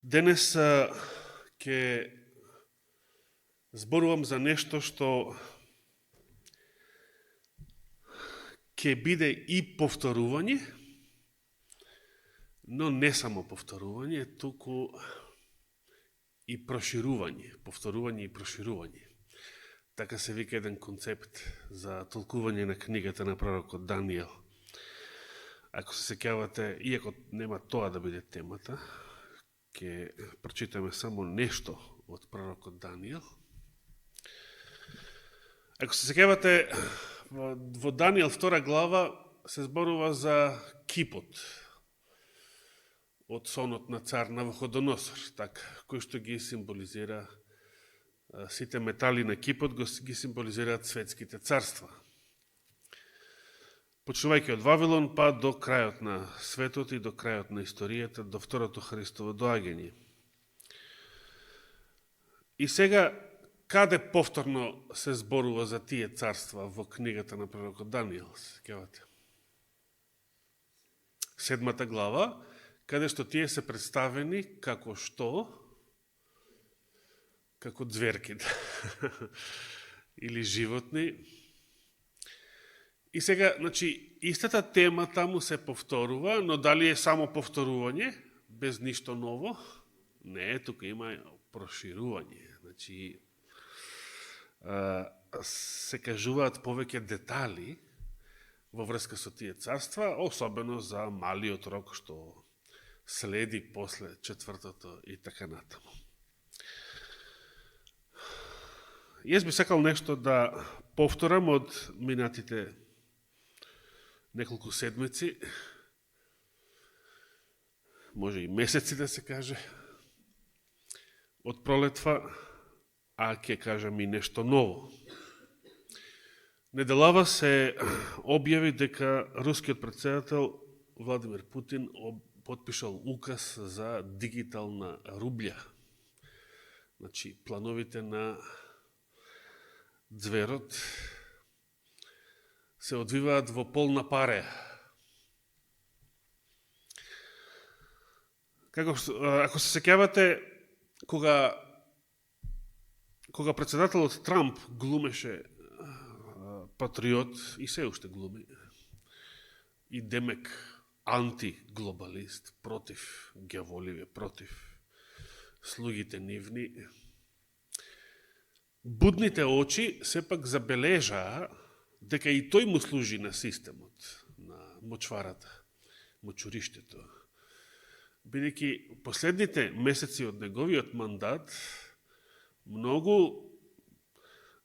Денес ќе зборувам за нешто што ќе биде и повторување, но не само повторување, туку и проширување, повторување и проширување. Така се вика еден концепт за толкување на книгата на пророкот Даниел. Ако се сеќавате, иако нема тоа да биде темата, ќе прочитаме само нешто од пророкот Даниел. Ако се сеќавате, во Даниел 2 глава се зборува за кипот од сонот на цар Навуходоносор, така, кој што ги символизира сите метали на кипот, ги символизираат светските царства. Почнувајќи од Вавилон, па до крајот на светот и до крајот на историјата, до второто Христово доаѓање. И сега, каде повторно се зборува за тие царства во книгата на пророкот Даниел? Сеќавате? 7 глава, каде што тие се представени како што? Како ѕверки или животни. И сега, значи, истата тема таму се повторува, но дали е само повторување, без ништо ново? Не, тука има проширување. Значи, се кажуваат повеќе детали во врска со тие царства, особено за малиот рок што следи после четвртото и така натаму. Јас би сакал нешто да повторам од минатите неколку седмици, може и месеци да се каже, од пролетва, а ќе кажам и нешто ново. Неделава се објави дека рускиот претседател Владимир Путин подпишал указ за дигитална рублја. Значи, плановите на ѕверот се одвиваат во полна пареја. Ако се сеќавате, кога председателот Трамп глумеше патриот, и се уште глуми, и демек антиглобалист, против ѓаволиве, против слугите нивни, будните очи сепак забележаа дека и тој му служи на системот, на мочварата, мочуриштето. Бидејќи последните месеци од неговиот мандат многу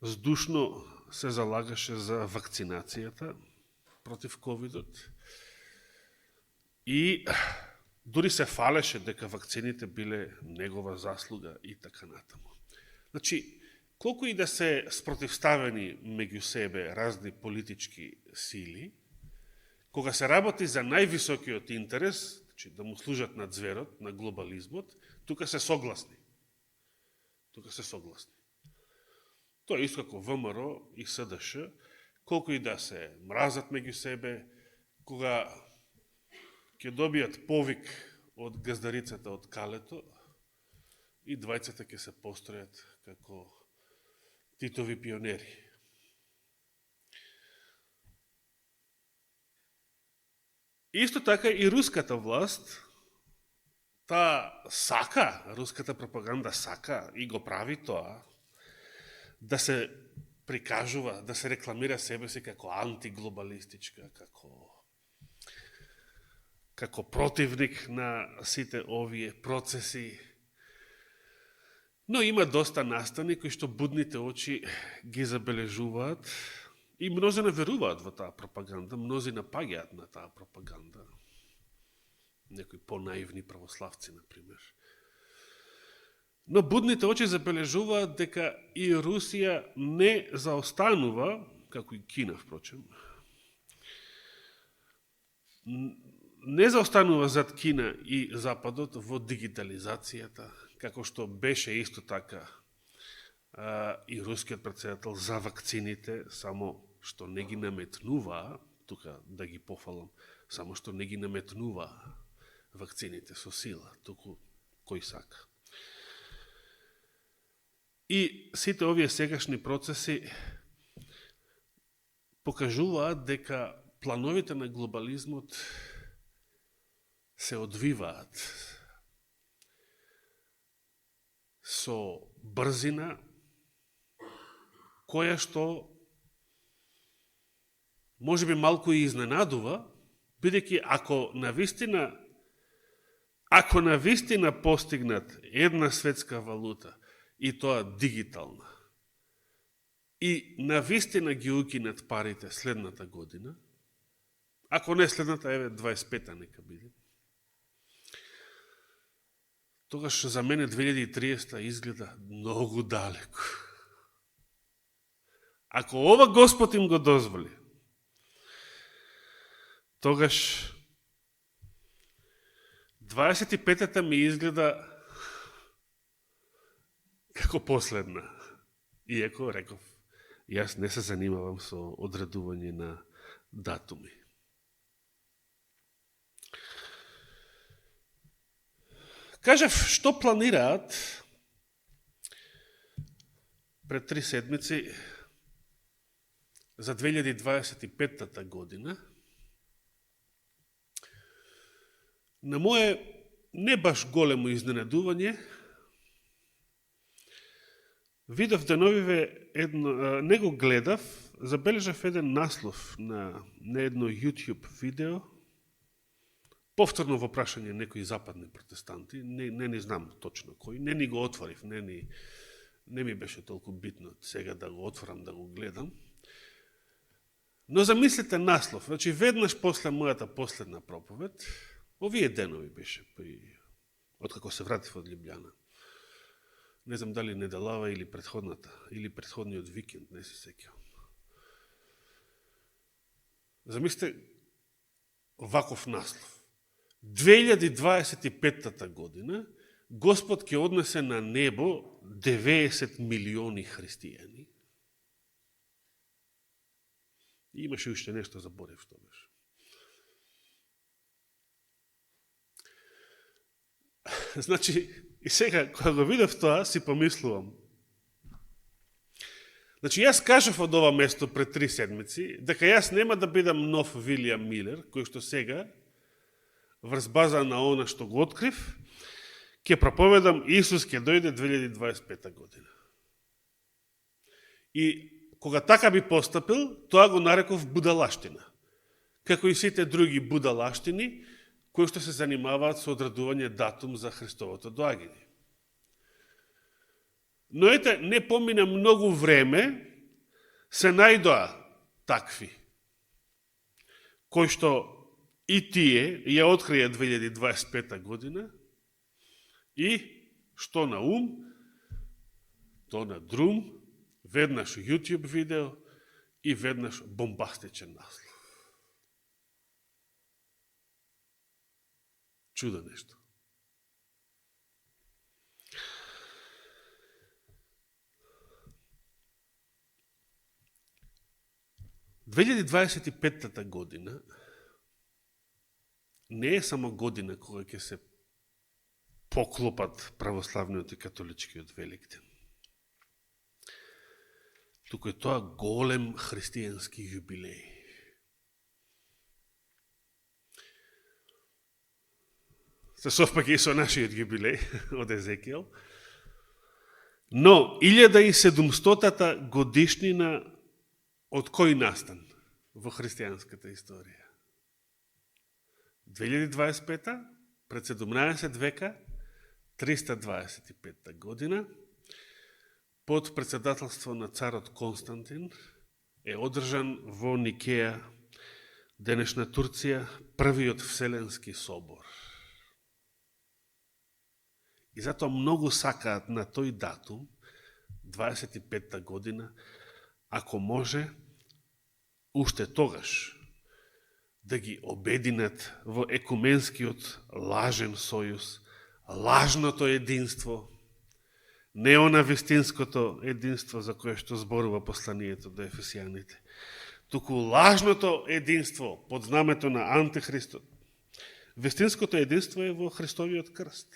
здушно се залагаше за вакцинацијата против ковидот и дури се фалеше дека вакцините биле негова заслуга и така натаму. Значи, колку и да се спротивставени меѓу себе разни политички сили, кога се работи за највисокиот интерес, значи да му служат на ѕверот, на глобализмот, тука се согласни. Тоа е исто како ВМРО и СДШ, колку и да се мразат меѓу себе, кога ќе добијат повик од газдарицата од Калето, и двајцата ќе се постројат како Титови пионери. Исто така и руската власт, руската пропаганда сака и го прави тоа, да се прикажува, да се рекламира себе си како антиглобалистичка, како противник на сите овие процеси. Но има доста настани кои што будните очи ги забележуваат и мнози не веруваат во таа пропаганда, мнози напаѓаат на таа пропаганда. Некои понаивни православци, например. Но будните очи забележуваат дека и Русија не заостанува, како и Кина, впрочем, не заостанува зад Кина и Западот во дигитализацијата, како што беше исто така и рускиот председател за вакцините, само што не ги наметнуваа, тука да ги пофалам, само што не ги наметнуваа вакцините со сила, туку кој сака. И сите овие сегашни процеси покажуваат дека плановите на глобализмот се одвиваат со брзина која што можеби малку и изненадува, бидејќи ако навистина постигнат една светска валута и тоа дигитална, и навистина ги укинат парите следната година, ако не следната, 25-та нека биде, тогаш за мене 2030 изгледа многу далеко. Ако ова Господ им го дозволи, тогаш 25-та ми изгледа како последна. Иако, реков, јас не се занимавам со одредување на датуми. Кажав, што планираат пред 3 седмици за 2025 година. На моje не баш големо изненадување, видов деновиве не го гледав, забележав еден наслов на едно YouTube видео, повторно во прашање некои западни протестанти, не знам точно кој, не ни го отворив, не ми беше толку битно сега да го отворам, да го гледам. Но замислете наслов, значи веднаш после мојата последна проповед, овие денови беше, откако се вратив од Лјубљана. Не знам дали неделава или предходниот викенд, не се сеќавам. Замислете ваков наслов. 2025 година Господ ќе однесе на небо 90 милиони христијани. И имаше уште нешто заборев што беше. Значи, и сега, кога го видев тоа, си помислувам. Значи, јас кажав од ова место пред 3 седмици, дека јас нема да бидам нов Вилијам Милер, кој што сега, врз база на она што го открив, ќе проповедам Исус ќе дојде 2025 година. И кога така би постапил, тоа го нареков будалаштина. Како и сите други будалаштини, кои што се занимаваат со одредување датум за Христовото доаѓање. Но ете, не помина многу време, се најдоа такви, кои што и тие ја открија 2025 година и што на ум, то на друм, веднаш YouTube видео и веднаш бомбастичен наслов. Чудо нешто. – 2025 година не е само година кога ќе се поклопат православниот и католичкиот Великден. Туку е тоа голем христијански јубилеј. Се совпаѓа и со нашиот јубилеј од Езекијел. Но 1700-та годишнина од кој настан во христијанската историја? 2025-та, пред 17 века, 325 година, под председателство на царот Константин, е одржан во Никеја, денешна Турција, првиот Вселенски собор. И затоа многу сакаат на тој датум, 25-та година, ако може, уште тогаш, да ги обединат во екуменскиот лажен сојуз, лажното единство, не она вистинското единство за кое што зборува посланието до Ефесијаните, туку лажното единство под знамето на Антихристот. Вистинското единство е во Христовиот крст.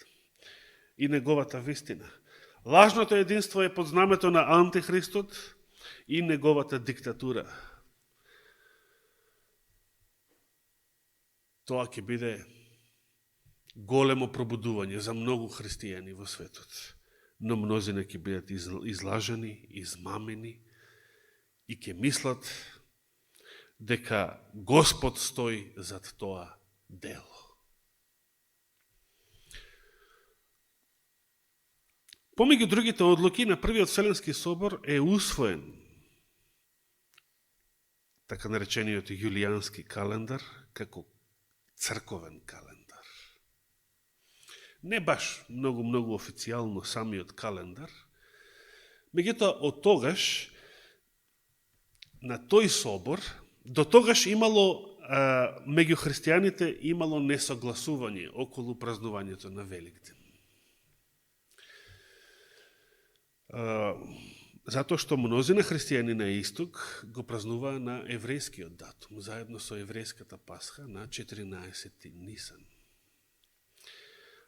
и неговата вистина. Лажното единство е под знамето на Антихристот и неговата диктатура. Тоа ќе биде големо пробудување за многу христијани во светот. Но мнозина ќе бидат излажени, измамени и ќе мислат дека Господ стои зад тоа дело. Помеѓу другите одлуки на Првиот Вселенски собор е усвоен така наречениот Јулијански календар како црковен календар. Не баш многу официјално самиот календар, меѓутоа од тогаш на тој собор до тогаш имало меѓу христијаните имало несогласување околу празнувањето на Великден. Затоа што мнозина христијани на Исток го празнуваа на еврејскиот датум, заедно со еврејската Пасха на 14 Нисан.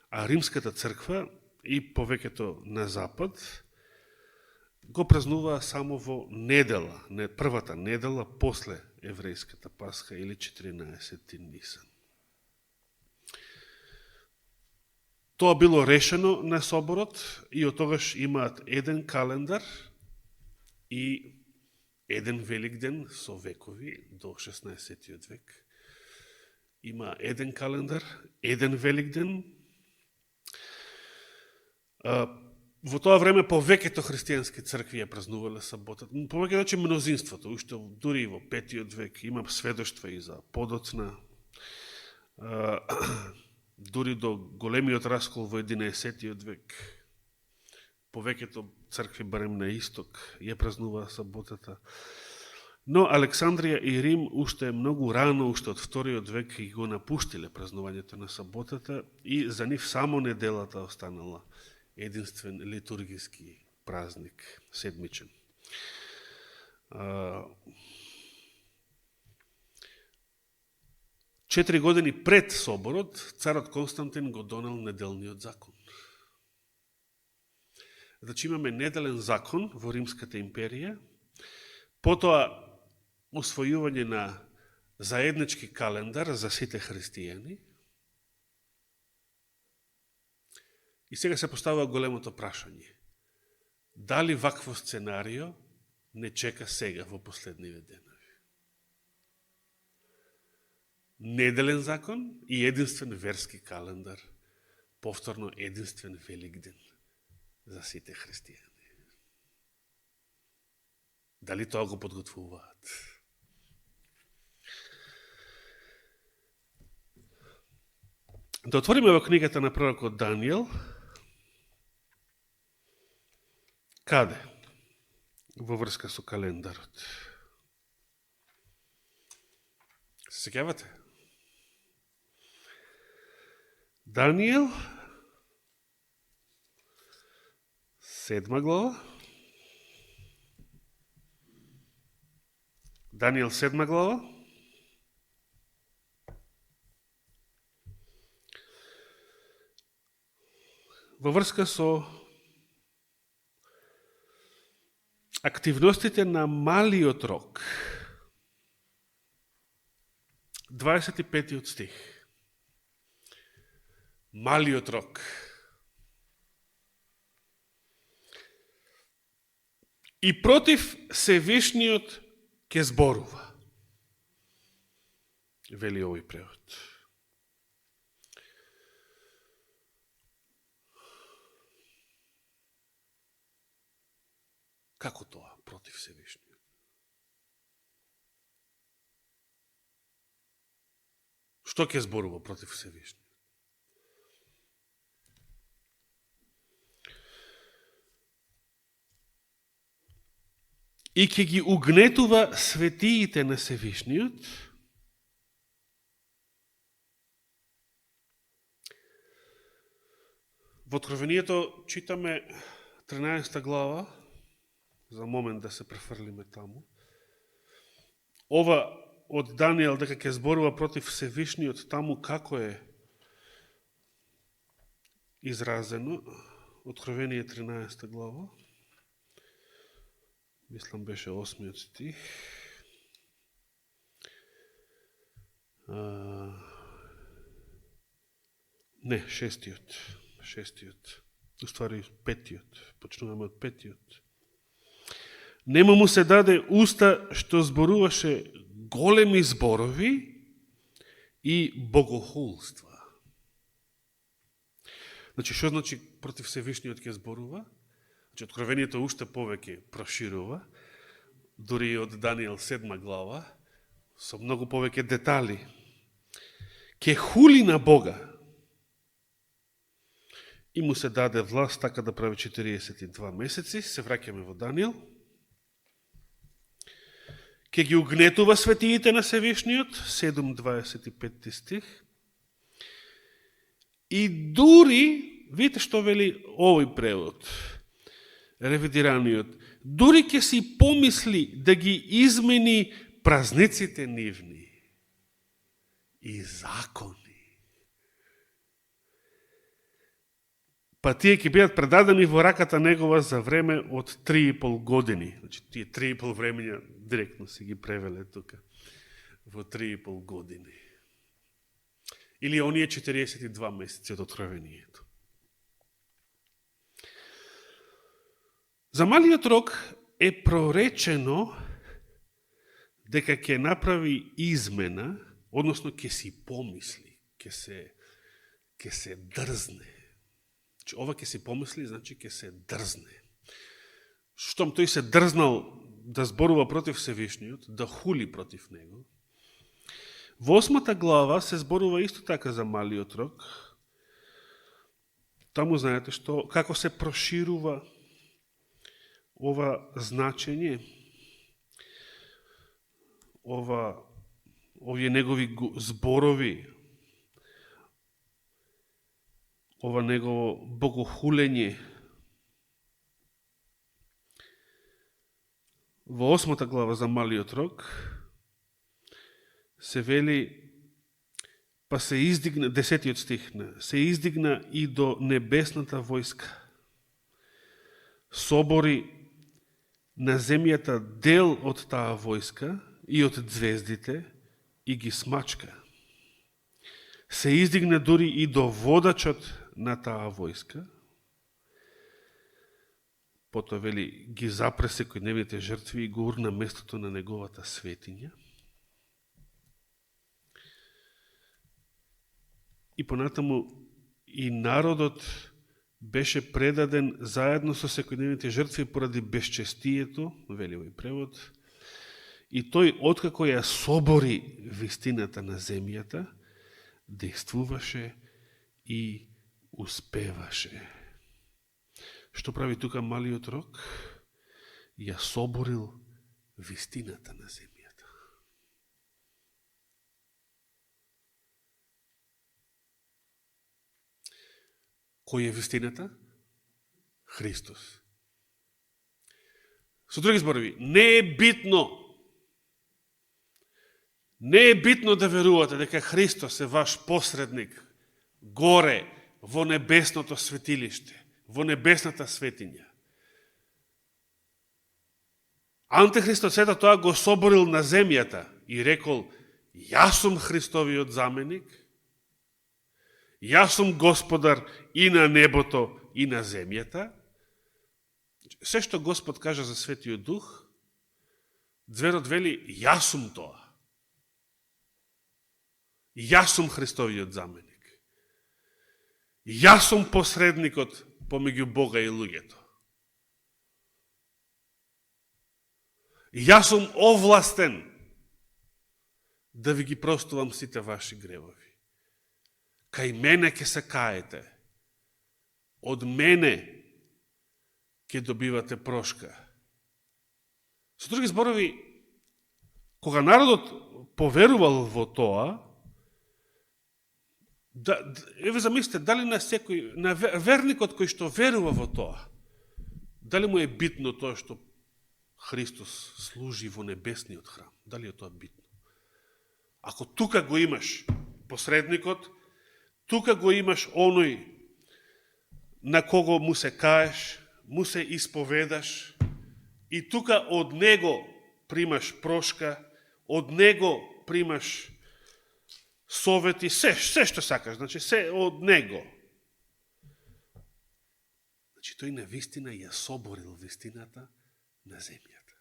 А Римската црква и повеќето на Запад го празнуваа само во недела, првата недела после еврејската Пасха или 14 Нисан. Тоа било решено на соборот и од тогаш имаат еден календар и еден Великден со векови до 16 век. Има еден календар, еден Великден. Во тоа време повеќето христијански цркви ја празнувале саботата. Повеќе, значи, мнозинството, уште дури и во 5 век, имам сведоштва и за подоцна, дури до големиот раскол во 11 век. Повеќето цркви, барем на Исток, ја празнуваа саботата. Но Александрија и Рим уште многу рано, уште од 2 век, ги го напуштиле празнувањето на саботата и за нив само неделата останала единствен литургиски празник, седмичен. 4 години пред соборот, царот Константин го донел неделниот закон. Значи имаме неделен закон во Римската империја, потоа усвојување на заеднички календар за сите христијани. И сега се поставува големото прашање. Дали вакво сценарио не чека сега во последниве денови? Неделен закон и единствен верски календар, повторно единствен Великден за сите христијани. Дали тоа го подготвуваат? Да отвориме во книгата на пророкот Данијел. Каде? Во врска со календарот. Се сеќавате? Данијел, 7 глава. Данијел, 7 глава. Во врска со активностите на малиот рок. 25 стих. Малиот рок. И против Севишниот ќе зборува. Вели овој превод. Како тоа против Севишниот? Што ќе зборува против Севишниот? И ќе ги угнетува светиите на Севишниот, во Откровението читаме 13 глава, за момент да се префрлиме таму. Ова од Данијел дека ќе зборува против Севишниот таму како е изразено. Откровение 13 глава. Мислам беше 8 стих. Не, 6. Уствари 5. Почнуваме од 5. Нема му се даде уста што зборуваше големи зборови и богохулства. Значи, што значи против Севишниот ќе зборува? Значи, откровението уште повеќе проширува, дури и од Даниел 7 глава, со многу повеќе детали. Ке хули на Бога и му се даде власт така да прави 42 месеци, се враќаме во Даниел. Ке ги угнетува светиите на Севишниот, 7:25 стих. И дури, видите што вели овој превод, ревидираниот, дури ќе си помисли да ги измени празниците нивни и закони. Па тие ќе бидат предадени во раката негова за време од 3,5 години. Значи, тие 3,5 времења директно си ги превеле тука, во 3,5 години. Или оние 42 месеци од откровението. За малиот рок е проречено дека ќе направи измена, односно ќе си помисли, ќе се дрзне. Значи, ова ќе си помисли, значи ќе се дрзне. Штом тој се дрзнал да зборува против Севишниот, да хули против него, во 8 глава се зборува исто така за малиот рок. Таму знаете што, како се проширува ова значење, овие негови зборови, ова негово богохулење. Во 8 глава за малиот рок се вели, па се издигна, 10 стих, се издигна и до небесната војска. Собори на земјата дел од таа војска и од звездите и ги смачка. Се издигна дури и до водачот на таа војска. Потоа вели, ги запре секојдневните жртви и го урна местото на неговата светиња. И понатаму и народот беше предаден заедно со секојдневните жртви поради безчестието, вели овој превод, и тој, откако ја собори вистината на земјата, действуваше и успеваше. Што прави тука малиот рок? Ја соборил вистината на земјата. Кој е вистината? Христос. Со други зборови, не е битно да верувате дека Христос е ваш посредник горе во небесното светилиште, во небесната светиња. Антихристот сета тоа го соборил на земјата и рекол, јас сум Христовиот заменик, јас сум Господар и на небото и на земјата. Се што Господ кажа за Светиот Дух, Зверот вели, јас сум тоа. Јас сум Христовиот заменик. Јас сум посредникот помеѓу Бога и луѓето. Јас сум овластен да ви ги простувам сите ваши гревови. Кај мене ќе се каете. Од мене ќе добивате прошка. Со други зборови, кога народот поверувал во тоа, еве замислите, дали на верникот кој што верува во тоа, дали му е битно тоа што Христос служи во небесниот храм? Дали е тоа битно? Ако тука го имаш посредникот, тука го имаш оној на кого му се каеш, му се исповедаш и тука од него примаш прошка, од него примаш совети, се што сакаш, значи се од него. Значи тој на вистина ја соборил вистината на земјата.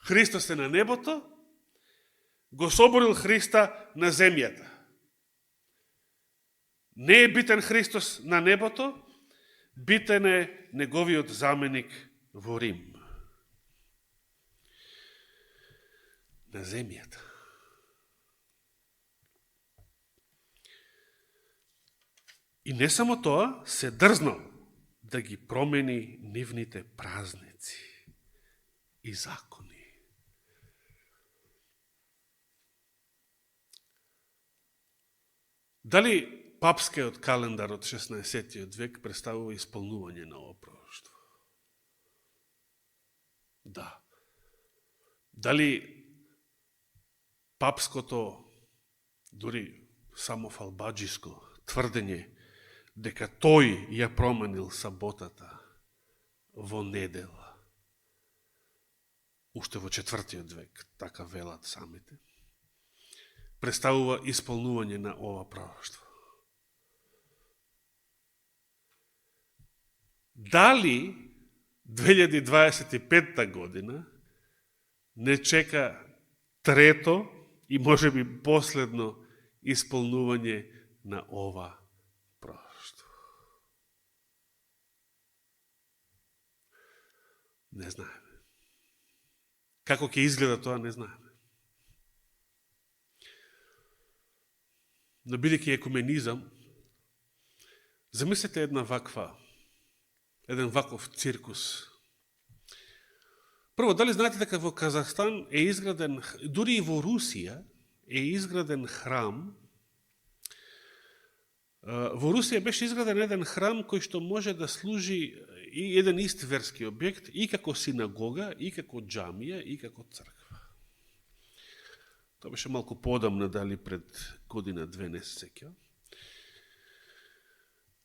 Христос е на небото, го соборил Христа на земјата. Не е битен Христос на небото, битен е неговиот заменик во Рим. На земјата. И не само тоа, се дрзнал да ги промени нивните празници и закони. Дали папскиот календар од 16. век представува исполнување на ова пророштво? Да. Дали папското, дури само фалбаджиско тврдење дека тој ја променил саботата во недела, уште во 4. век, така велат самите, представува исполнување на ова пророштво? Дали 2025 година не чека трето и можеби последно исполнување на ова пророштво? Не знаеме. Како ќе изгледа тоа, не знаеме. Но бидејќи екуменизам, замислете еден ваков циркус. Прво, дали знаете дека во Казахстан е изграден, дури и во Русија, е изграден храм. Во Русија беше изграден еден храм кој што може да служи и еден ист верски објект и како синагога, и како џамија, и како црква. Тоа беше малку подамна, дали пред година-две, не се сеќавам.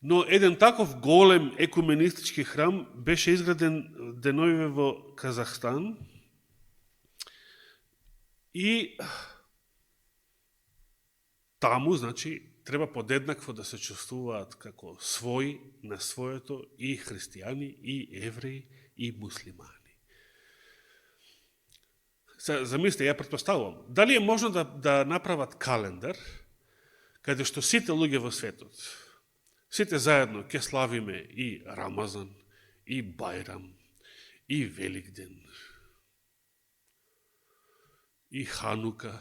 Но еден таков голем екуменистички храм беше изграден деновиве во Казахстан и таму, значи, треба подеднакво да се чувствуваат како своји на своето и христијани, и евреи, и муслимани. Замислите, ја претпоставувам, дали е можно да направат календар каде што сите луѓе во светот, сите заедно ќе славиме и Рамазан, и Бајрам, и Великден, и Ханука,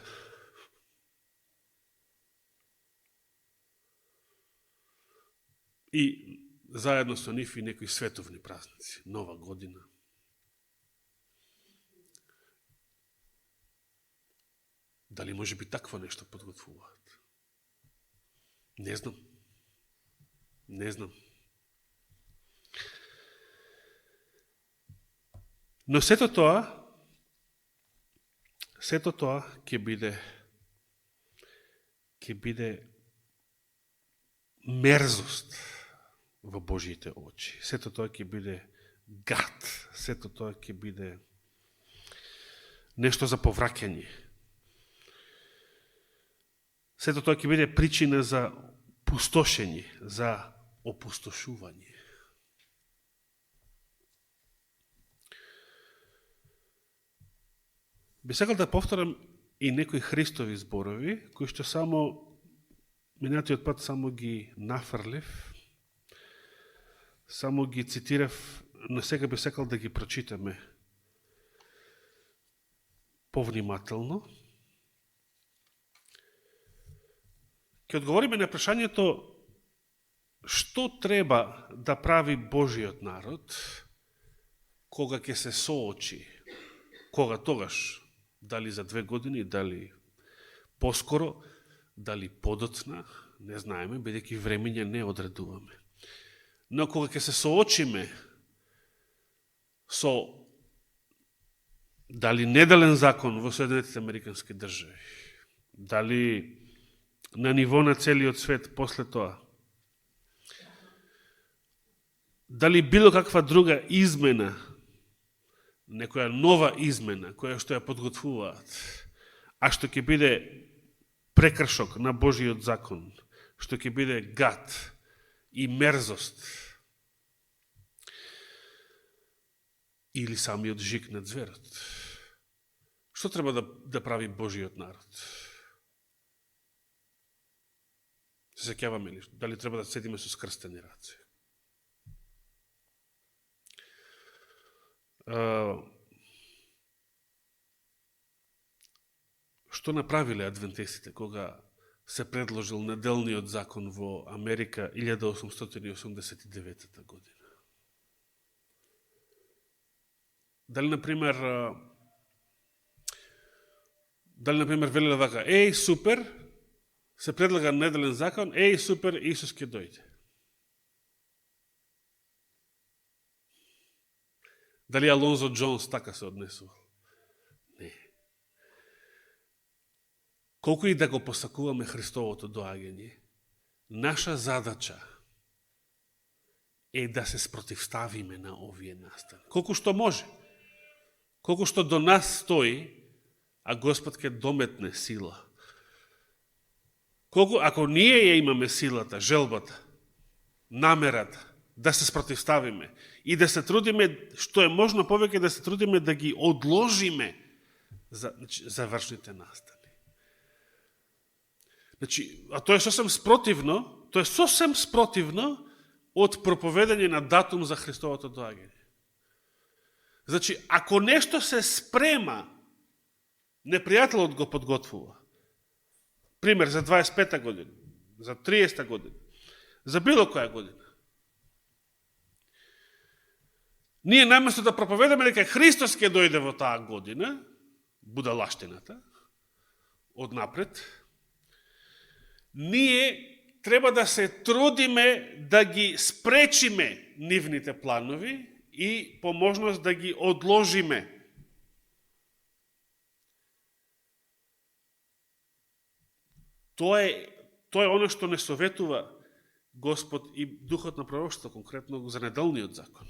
и заедно со нив и некои световни празници, Нова година. Дали може би такво нешто подготвуваат? Не знам. Не знам. Но сето тоа ќе биде мерзост во Божите очи. Сето тоа ќе биде гад. Сето тоа ќе биде нешто за повраќање. Сето тоа ќе биде причина за пустошење, за опустошување. Би сакал да повторам и некои Христови зборови, кои што само минатиот пат само ги нафрлив, само ги цитирав, но сега би сакал да ги прочитаме повнимателно. Ќе одговориме на прашањето што треба да прави Божиот народ кога ќе се соочи, кога тогаш, дали за 2 години, дали поскоро, дали подоцна, не знаеме, бидејќи времења не одредуваме. Но кога ќе се соочиме со дали неделен закон во Соединетите Американски држави, дали на ниво на целиот свет после тоа, дали било каква друга измена, некоја нова измена, која што ја подготвуваат, а што ќе биде прекршок на Божиот закон, што ќе биде гад и мерзост, или самиот жик на зверот. Што треба да прави Божиот народ? Се сеќаваме ли? Дали треба да седиме со скрстени раце? Што направиле адвентистите кога се предложил неделниот закон во Америка 1889 година? Дали, например, велеле вака, супер, се предлага неделен закон, супер, Исус ќе дојде. Дали Алонзо Джонс така се однесувал? Не. Колку и да го посакуваме Христовото доаѓање, наша задача е да се спротивставиме на овие настани. Колку што може. Колку што до нас стои, а Господ ќе дометне сила. Колку, ако ние ја имаме силата, желбата, намерата, да се спротивставиме и да се трудиме, што е можно повеќе да се трудиме да ги одложиме за вршните настани. Значи, а тоа е сосем спротивно од проповедање на датум за Христовото доаѓање. Значи, ако нешто се спрема, непријателот го подготвува. Пример, за 25-та година, за 30-та година, за било која година. Ние наместо да проповедаме дека Христос ќе дојде во таа година, будалаштината, однапред, ние треба да се трудиме да ги спречиме нивните планови и по можност да ги одложиме. Тоа е оно што не советува Господ и Духот на пророштво, конкретно за неделниот закон.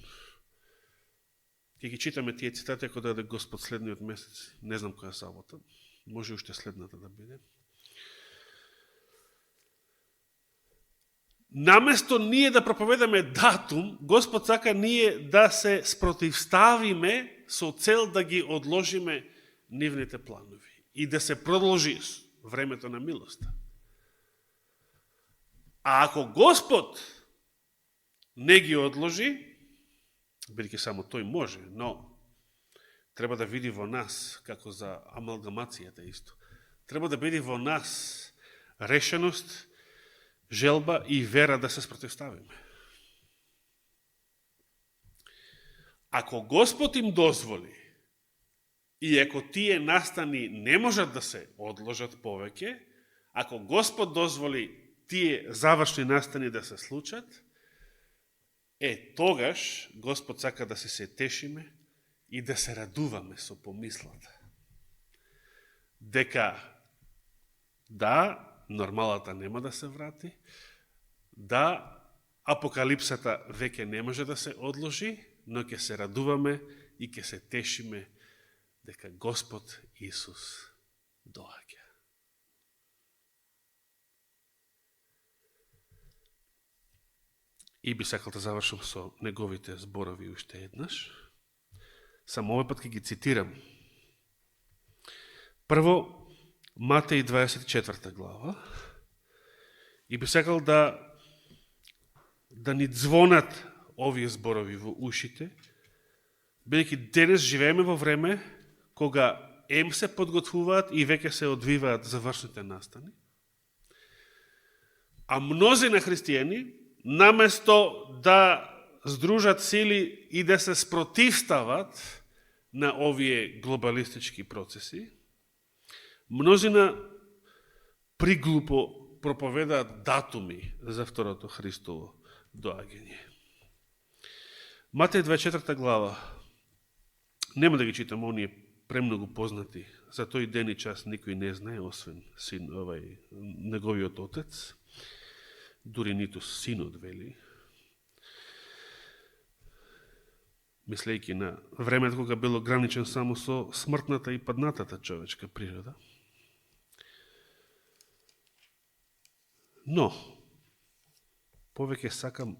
Ке ги читаме тие цитати, ако даде Господ следниот месец, не знам која сабота, може уште следната да биде. Наместо ние да проповедаме датум, Господ сака ние да се спротивставиме со цел да ги одложиме нивните планови и да се продолжи времето на милоста. А ако Господ не ги одложи, бидејќи само тој може, но треба да види во нас, како за амалгамацијата исто, треба да биде во нас решеност, желба и вера да се спротивставиме. Ако Господ им дозволи, и ако тие настани не можат да се одложат повеќе, ако Господ дозволи тие завршни настани да се случат, тогаш Господ сака да се тешиме и да се радуваме со помислата. Дека, да, нормалата нема да се врати, да, апокалипсата веќе не може да се одложи, но ќе се радуваме и ќе се тешиме дека Господ Исус доаѓа. И би сакал да завршам со неговите зборови уште еднаш. Само овој пат ќе ги цитирам. Прво, Матеј 24 глава. И би сакал да ни звонат овие зборови во ушите, бидејќи денес живееме во време кога се подготвуваат и веќе се одвиваат завршните настани, а мнозина христијани, наместо да здружат сили и да се спротивстават на овие глобалистички процеси, мнозина приглупо проповедаат датуми за второто Христово доаѓање. Матеј 24 глава, нема да ги читам, оние премногу познати, за тој ден и час никој не знае, освен син, неговиот отец, дури ниту синот вели. мислејќи на времето кога бил ограничен само со смртната и паднатата човечка природа. Но, повеќе сакам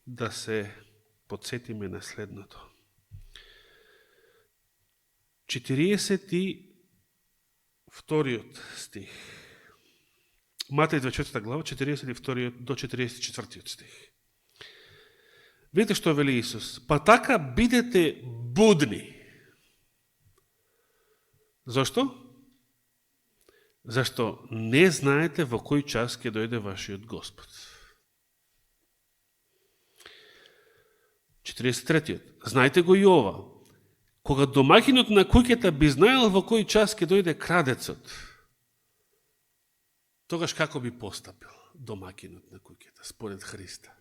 да се подсетиме на следното. 42 стих. Матеј 24 глава, 42 до 44 стих. Видите што вели Исус? Па така бидете будни. Зошто? Зашто не знаете во кој час ќе дојде вашиот Господ. 43. Знаете го и ова. Кога домаќинот на куќата би знаел во кој час ќе дојде крадецот, тогаш како би постапил домаќинот на куќата, според Христа?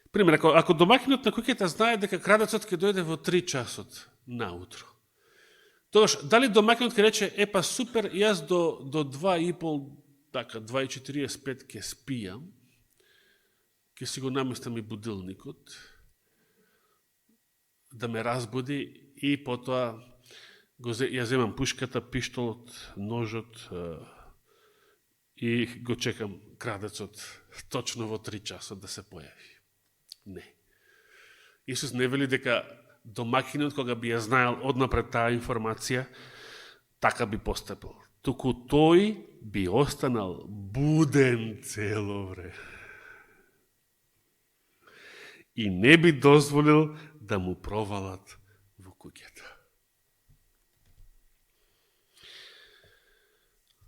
Пример, ако домаќинот на куќата знае дека крадецот ќе дојде во 3 часот наутро, тогаш, дали домаќинот ќе рече, епа супер, јас до 2:30, така, 2:45 ќе спијам, ќе си го наместам и будилникот, да ме разбуди и потоа ја земам пушката, пиштолот, ножот и го чекам крадецот точно во 3 часот да се појави. Не. Исус не вели дека домаќинот, кога би ја знаел однапред таа информација, така би постапил. Туку тој би останал буден цело време. И не би дозволил да му провалат во куќата.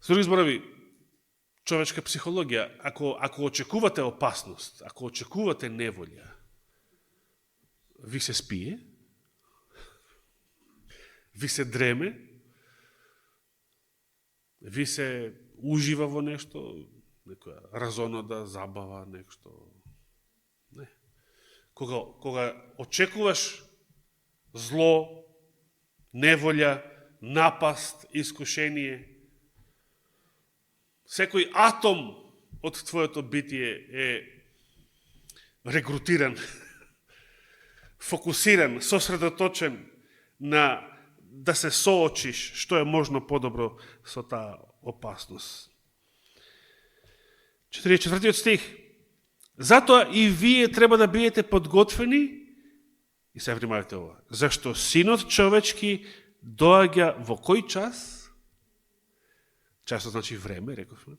Со други зборови, човечка психологија, ако очекувате опасност, ако очекувате неволја, ви се спие, ви се дреме, ви се ужива во нешто, некоја разонода, забава, нешто. Не. Кога очекуваш зло, неволја, напаст, искушение, секој атом од твоето битие е регрутиран, фокусиран, сосредоточен на да се соочиш што е можно подобро со таа опасност. 44 стих. Затоа и вие треба да бидете подготвени, и се внимавате ова, зашто Синот човечки доаѓа во кој час? Часот значи време, рековме.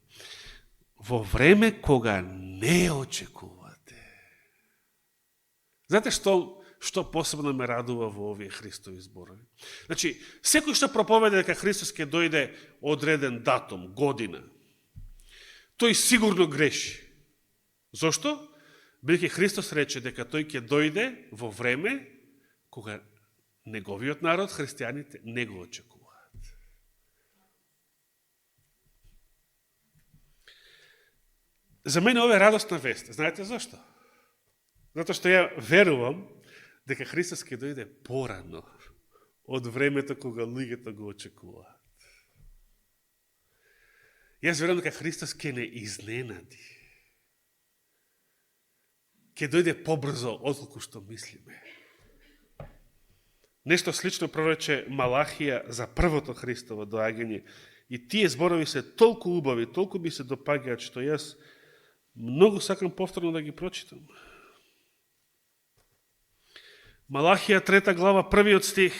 Во време кога не очекувате. Знаете што посебно ме радува во овие Христови зборови? Значи, секој што проповеда дека Христос ќе дојде одреден датум, година, тој сигурно греши. Зошто? Бидејќи Христос рече дека тој ќе дојде во време кога неговиот народ, христијаните, не го очекуваат. За мене ова е радостна вест. Знаете зашто? Затоа што ја верувам дека Христос ќе дојде порано од времето кога луѓето го очекуваат. Јас верувам дека Христос ќе не изненади. Ќе дојде побрзо отколку што мислиме. Нешто слично прорече Малахија за првото Христово доаѓање. И тие зборови се толку убави, толку ми се допаѓаат, што јас многу сакам повторно да ги прочитам. Малахија 3 глава, 1 стих.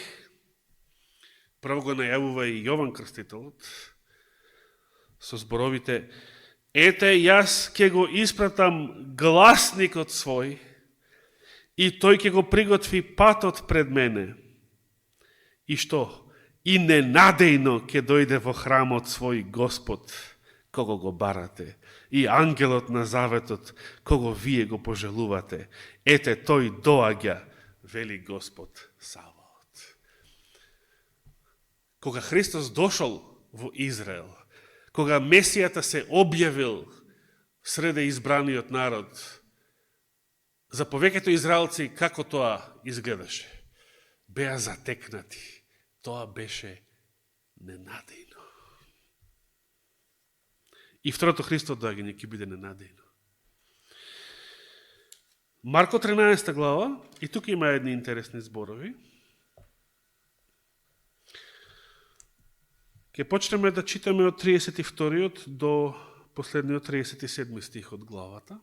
Прво го најавува и Јован Крстителот со зборовите: ете, јас ќе го испратам гласникот свој и тој ќе го приготви патот пред мене. И што? И ненадејно ќе дојде во храмот свој Господ, кого го барате, и ангелот на заветот, кого вие го пожелувате. Ете, тој доаѓа, вели Господ Саваот. Кога Христос дошол во Израел, кога Месијата се објавил среде избраниот народ, за повеќето израелци како тоа изгледаше? Беа затекнати. Тоа беше ненадејно. И второто Христово доаѓање ќе биде ненадејно. Марко 13 глава, и тук има едни интересни зборови. Ке почнеме да читаме од 32 до последниот 37 стих од главата.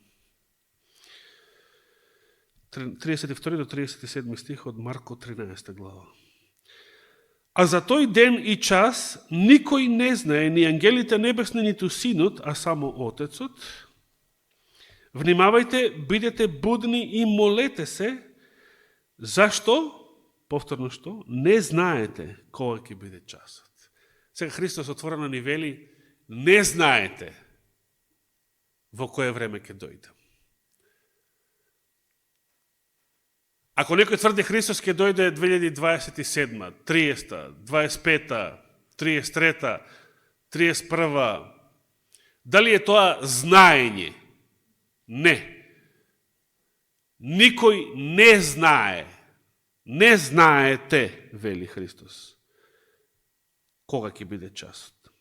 32 до 37 стих од Марко 13 глава. А за тој ден и час никој не знае, ни ангелите небесни, ниту Синот, а само Отецот. Внимавајте, бидете будни и молете се, зашто, повторно што, не знаете кога ќе биде часот. Сега Христос отворено ни вели, не знаете во кое време ќе дојдам. Ако некој тврди Христос ќе дојде 2027, 30, 25, 33, 31, дали е тоа знаење? Не. Никој не знае. Не знаете, вели Христос, кога ќе биде часот.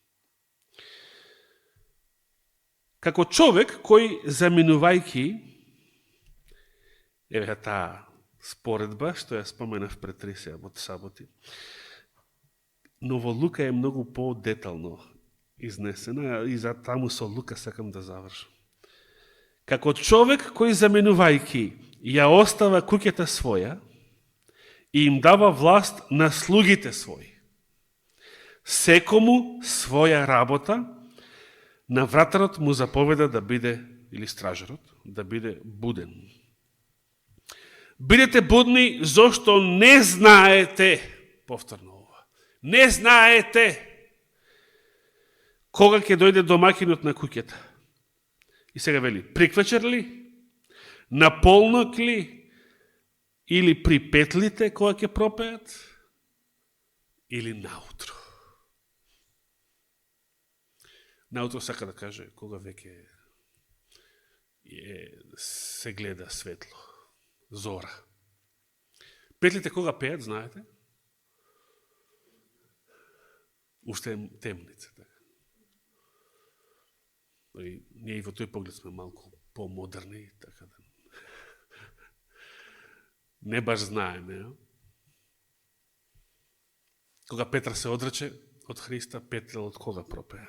Како човек кој заминувајќи, еве таа споредба, што ја споменав пред 3 саботи, но во Лука е многу по-детално изнесена и за таму со Лука сакам да завршам. Како човек кој заменувајќи ја остава куќата своја и им дава власт на слугите своји, секому своја работа, на вратарот му заповеда да биде, или стражарот, да биде буден. Бидете будни, зашто не знаете, повторно ова, не знаете кога ќе дојде домакинот на куќата. И сега вели, приквечер ли, на полнок ли, или при петлите кога ќе пропеат, или наутро. Наутро сака да каже кога веќе се гледа светло, зора. Петлите кога пеат, знаете? Уште е темница. Ние и во тој поглед сме малку по-модерни, така да не баш знаеме. Кога Петар се одрече од Христа, петлел од кога пропеа?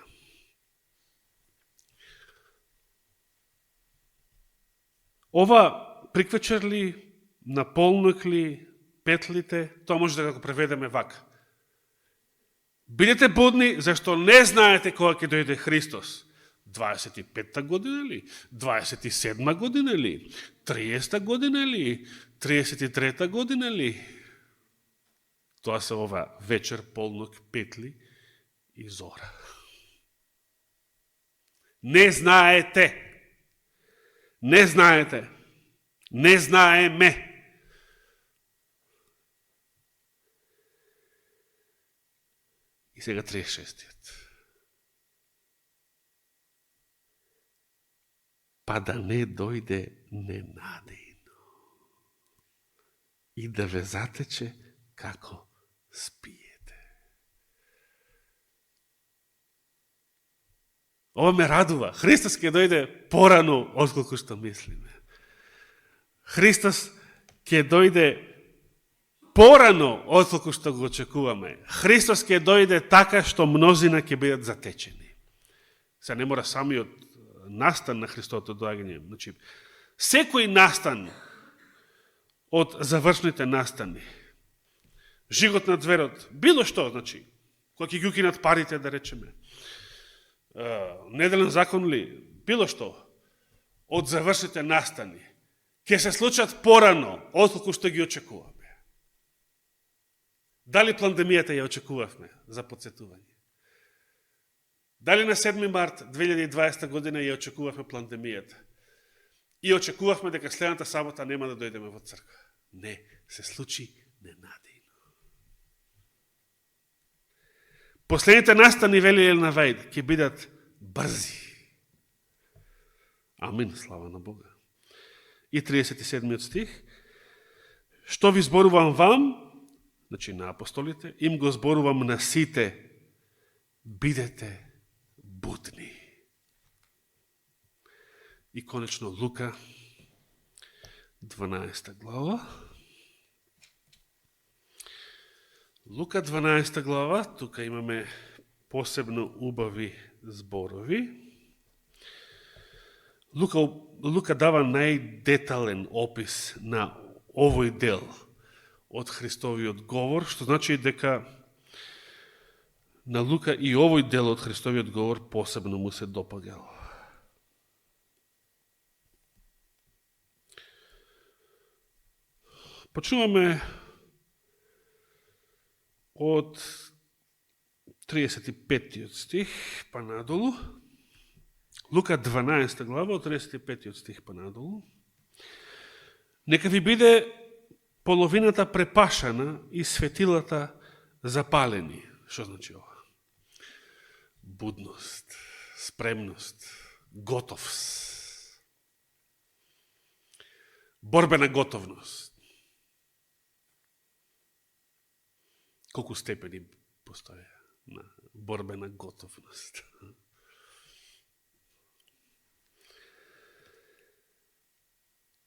Ова приквечер ли, на полнок ли, петлите, тоа може да го преведеме вака. Бидете будни, зашто не знаете кога ќе дојде Христос. 25-та година ли, 27-та година ли, 30-та година ли, 33-та година ли? Тоа се ова вечер, полнок, петли и зора. Не знаете. Не знаете. Не знаеме. И сега 36-тиот. Па да не дојде ненадејно и да ве затече како спиете. Ова ме радува. Христос ќе дојде порано отколку што мислиме. Христос ќе дојде порано отколку што го очекуваме. Христос ќе дојде така што мнозина ќе бидат затечени. Се не мора самиот настан на Христовото доаѓање. Значи, секој настан од завршните настани, жигот на зверот, било што, значи, кој ќе ги укинат парите, да речеме, неделен закон ли, било што, од завршните настани, ќе се случат порано, отколку што ги очекуваме. Дали пандемијата ја очекувавме за подсетување? Дали на 7 март 2020 година ја очекувавме пандемијата? И очекувавме дека следната сабота нема да дојдеме во црква? Не, се случи ненадејно. Последните настани, вели Елена Вајд, ќе бидат брзи. Амин, слава на Бога. И 37 стих. Што ви зборувам вам, значи на апостолите, им го зборувам на сите, бидете будни. И конечно Лука 12 глава. Лука 12 глава, тука имаме посебно убави зборови. Лука дава најдетален опис на овој дел од Христовиот говор, што значи дека на Лука и овој дел од Христовиот говор посебно му се допагал. Почнуваме од 35 стих па надолу. Лука 12 глава од 35 стих па надолу. Нека ви биде половината препашана и светилата запалени. Што значи ова? Будност, спремност, готовност. Борбена готовност. Колку степени постоја на борбена готовност?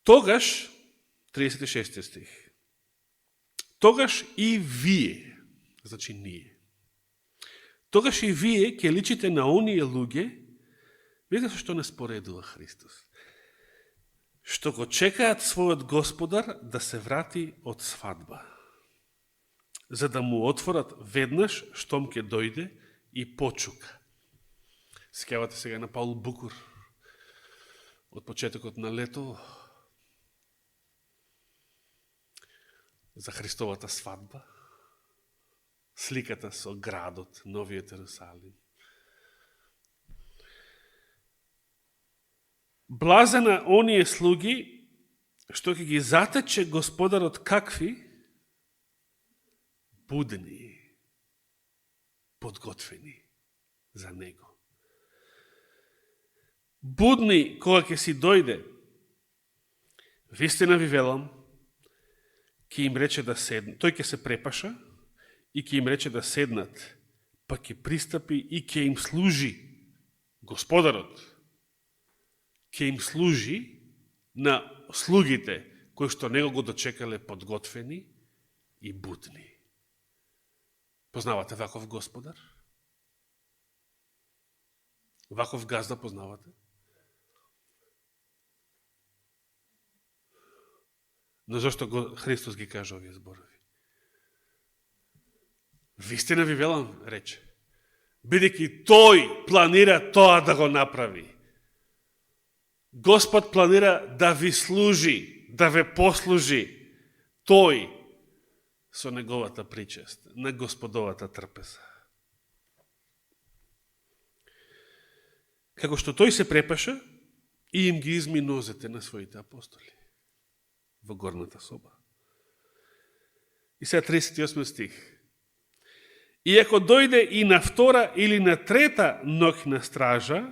Тогаш, 36 стих, тогаш и вие, значи ние, тогаш и вие ќе личите на оние луѓе, видите што не споредува Христос, што го чекаат својот Господар да се врати од свадба, за да му отворат веднаш штом ќе дојде и почука. Сеќавате сега на Паул Букур од почетокот на лето за Христовата свадба, сликата со градот, Новиот Ерусалим. Блазена оние слуги што ќе ги затече Господарот какви? Будни, подготвени за Него. Будни кога ќе си дојде, вистина ви велам, ќе им рече да седнат, тој ќе се препаша и ќе им рече да седнат, па ќе пристапи и ќе им служи. Господарот ќе им служи на слугите кои што него го дочекале подготвени и будни. Познавате ваков Господар? Ваков газда познавате? Но зашто Христос ги кажа овие зборови? Вистина ви велам, рече, бидејќи тој планира тоа да го направи. Господ планира да ви служи, да ве послужи. Тој со неговата причест, на Господовата трпеза. Како што тој се препаша и им ги изми нозете на своите апостоли во горната соба. И сега 38 стих. И ако дојде и на втора или на трета ноќна стража,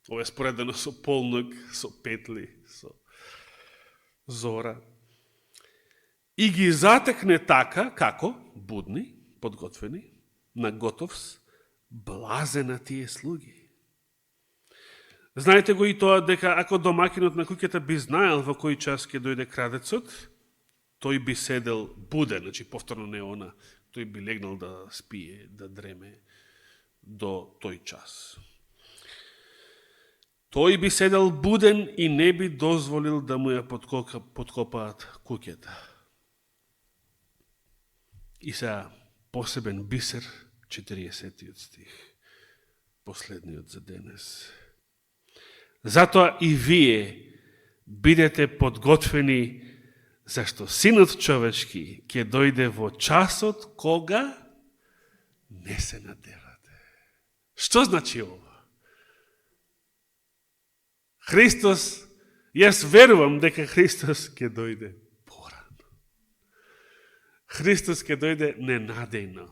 ова е споредено со полног, со петли, со зора, и ги затекне така, како? Будни, подготвени, на готовс, блазена тие слуги. Знаете го и тоа дека ако домакинот на куќата би знаел во кој час ќе дојде крадецот, тој би седел буден, значи повторно не она, тој би легнал да спие, да дреме до тој час. Тој би седел буден и не би дозволил да му ја подкопаат куќата. И сега посебен бисер, 40 стих, последниот за денес. Затоа и вие бидете подготвени, зашто Синот човечки ќе дојде во часот кога не се надевате. Што значи ова? Христос, јас верувам дека Христос ќе дојде порано. Христос ќе дојде ненадејно.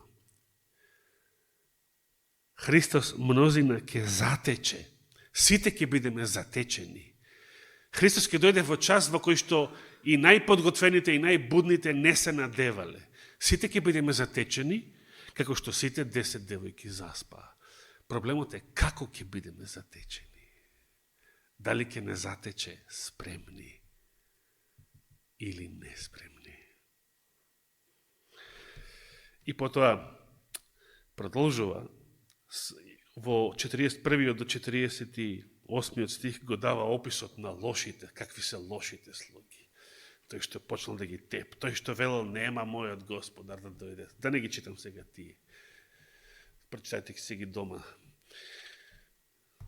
Христос мнозина ќе затече. Сите ќе бидеме затечени. Христос ќе дојде во час во кој што и најподготвените и најбудните не се надевале. Сите ќе бидеме затечени, како што сите 10 девојки заспаа. Проблемот е како ќе бидеме затечени. Дали ќе не затече спремни? или неспремни. И потоа продолжува во 41 до 48 стих го дава описот на лошите, какви се лошите слуги. Тој што почнал да ги теп, тој што велел нема мојот Господар да дојде. Да не ги читам сега тие. Прочитајте си ги дома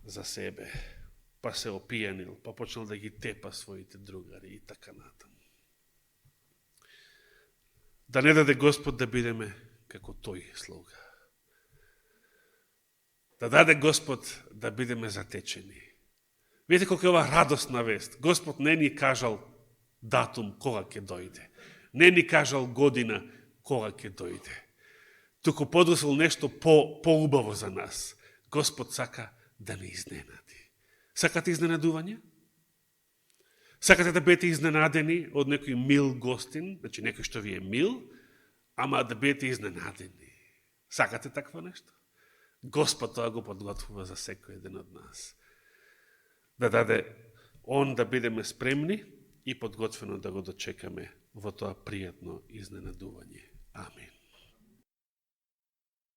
за себе. Па се опијанил, па почнал да ги тепа своите другари и така натаму. Да не даде Господ да бидеме како тој слуга. Да даде Господ да бидеме затечени. Видите колко е ова радосна вест. Господ не ни кажал датум кога ќе дојде. Не ни кажал година кога ќе дојде. Туку подготвил нешто поубаво за нас. Господ сака да не изненади. Сакате изненадување? Сакате да бидете изненадени од некој мил гостин, значи некој што ви е мил, ама да бидете изненадени. Сакате такво нешто? Господ тоа го подготвува за секој еден од нас. Да даде Он да бидеме спремни и подготвено да го дочекаме во тоа пријатно изненадување. Амин.